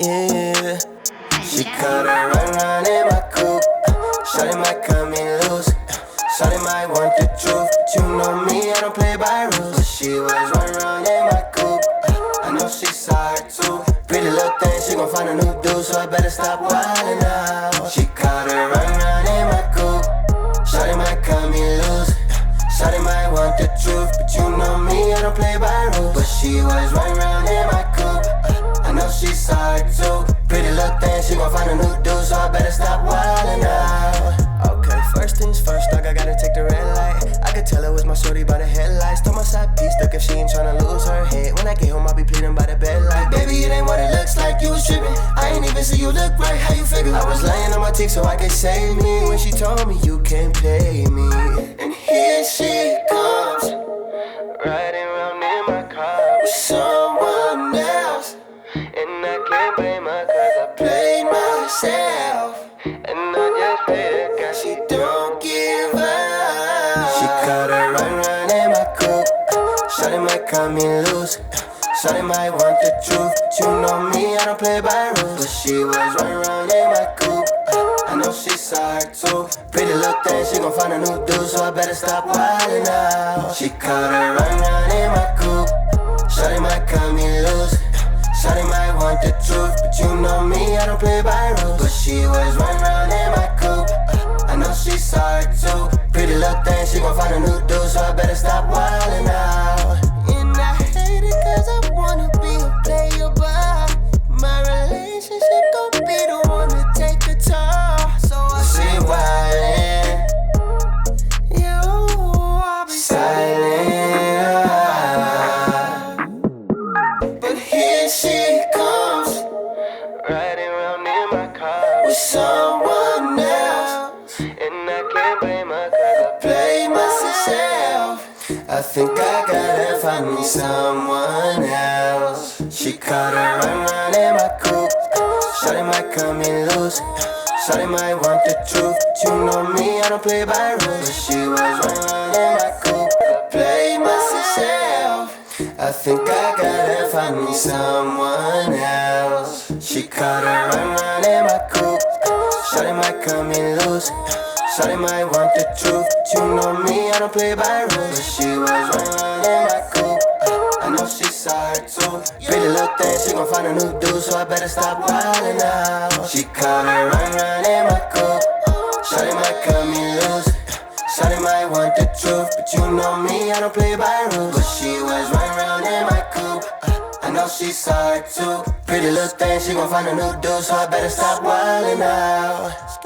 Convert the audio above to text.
yeah. She caught her run in my coupe. Shawty might cut me loose. Shawty might want the truth, but you know me, I don't play by rules. But she was run in my coupe. I know she saw it too. Pretty little thing, she gon' find a new dude, so I better stop wildin' out. She caught her run in my coupe. Shawty might cut me loose. Shawty might want the truth, but you know me, I don't play by rules. But she was run in my coupe. I know she saw it too. Pretty little thing, she gon' find a new dude, so I better stop wildin' out. Okay, first things first, dog, I gotta take the red light. I could tell it was my shorty by the headlights. Told my side piece, look if she ain't tryna lose her head. When I get home, I'll be pleading by the bed like, baby, it ain't what it looks like, you was trippin'. I ain't even see you look right, how you figure? I was laying on my teeth so I could save me. When she told me you can't play me. And here she comes, riding around in my car with someone else. And I can't blame her cause I played myself. And I just pray to God she don't give up. She caught her run in my coupe. Shawty might cut me loose. Shawty might want the truth, but you know me, I don't play by rules. But she was run in my coupe. I know she saw her too. Pretty little thing, she gon' find a new dude, so I better stop wildin' out. She caught her run in my coupe. Shawty might cut me loose. Shawty might want the truth, but you know me, I don't play by rules. But she was run in my coupe. I know she saw it too. Pretty little thing, she gon' find a new dude, so I better stop wildin' out. And I hate it cause I wanna be a player, but my relationship gon' be the one to take the toll. So I say wildin', I'll be silent. But here she comes, riding around in my car with someone else. And I can't blame her cause I play myself. I think I gotta find me someone else. She caught her run in my coupe. Shawty might cut me loose. Shawty might want the truth, but you know me, I don't play by rules. But she was run in my coupe. I play myself. I think I gotta find me someone else. She caught her run in my coupe. Shawty might cut me loose. Shawty might want the truth, but you know me, I don't play by rules. But she was run in my coupe. I know she saw her too. Pretty little thing, she gon' find a new dude, so I better stop wildin' out. She caught her run in my coupe. Shawty might cut me loose. Shawty might want the truth, but you know me, I don't play by rules. But she was run in my coupe. I know she saw it too. Pretty little thing, she gon' find a new dude, so I better stop wildin' out.